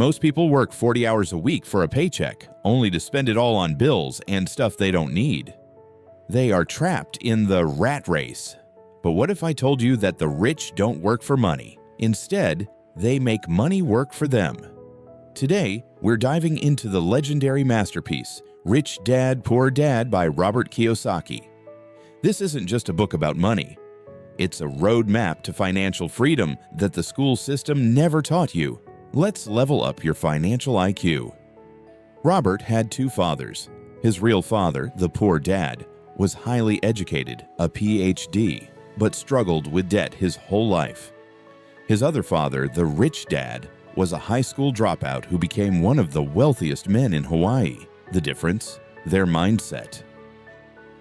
Most people work 40 hours a week for a paycheck, only to spend it all on bills and stuff they don't need. They are trapped in the rat race. But what if I told you that the rich don't work for money? Instead, they make money work for them. Today, we're diving into the legendary masterpiece, Rich Dad, Poor Dad by Robert Kiyosaki. This isn't just a book about money. It's a roadmap to financial freedom that the school system never taught you. Let's level up your financial IQ. Robert had two fathers. His real father, the poor dad, was highly educated, a PhD, but struggled with debt his whole life. His other father, the rich dad, was a high school dropout who became one of the wealthiest men in Hawaii. The difference? Their mindset.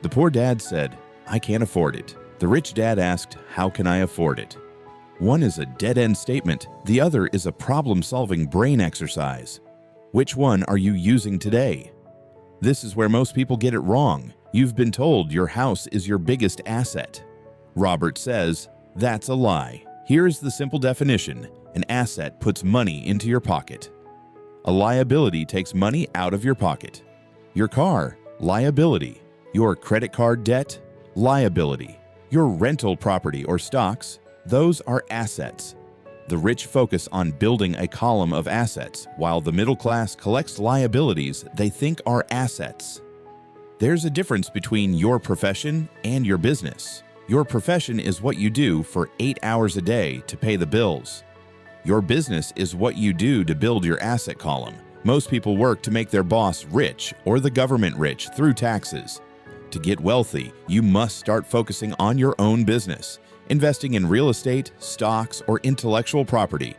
The poor dad said, "I can't afford it." The rich dad asked, "How can I afford it?" One is a dead-end statement, the other is a problem-solving brain exercise. Which one are you using today? This is where most people get it wrong. You've been told your house is your biggest asset. Robert says, that's a lie. Here's the simple definition. An asset puts money into your pocket. A liability takes money out of your pocket. Your car, liability. Your credit card debt, liability. Your rental property or stocks, those are assets. The rich focus on building a column of assets, while the middle class collects liabilities they think are assets. There's a difference between your profession and your business. Your profession is what you do for 8 hours a day to pay the bills. Your business is what you do to build your asset column. Most people work to make their boss rich or the government rich through taxes. To get wealthy, you must start focusing on your own business, investing in real estate, stocks, or intellectual property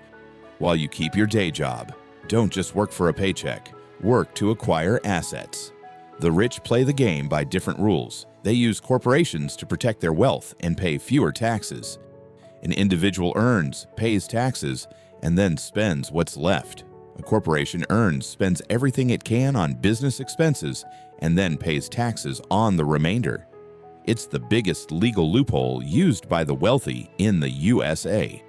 while you keep your day job. Don't just work for a paycheck. Work to acquire assets. The rich play the game by different rules. They use corporations to protect their wealth and pay fewer taxes. An individual earns, pays taxes, and then spends what's left. A corporation earns, spends everything it can on business expenses, and then pays taxes on the remainder. It's the biggest legal loophole used by the wealthy in the USA.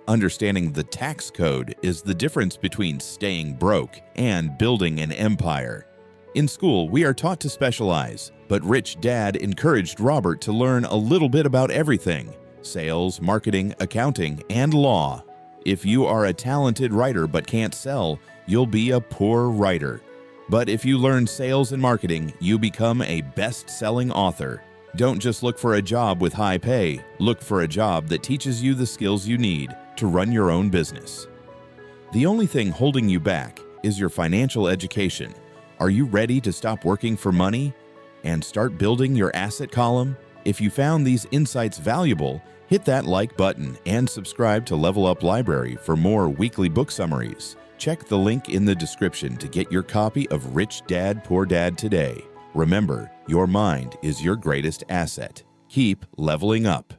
Understanding the tax code is the difference between staying broke and building an empire. In school, we are taught to specialize, but Rich Dad encouraged Robert to learn a little bit about everything: sales, marketing, accounting, and law. If you are a talented writer but can't sell, you'll be a poor writer. But if you learn sales and marketing, you become a best-selling author. Don't just look for a job with high pay. Look for a job that teaches you the skills you need to run your own business. The only thing holding you back is your financial education. Are you ready to stop working for money and start building your asset column? If you found these insights valuable, hit that like button and subscribe to Level Up Library for more weekly book summaries. Check the link in the description to get your copy of Rich Dad, Poor Dad today. Remember, your mind is your greatest asset. Keep leveling up.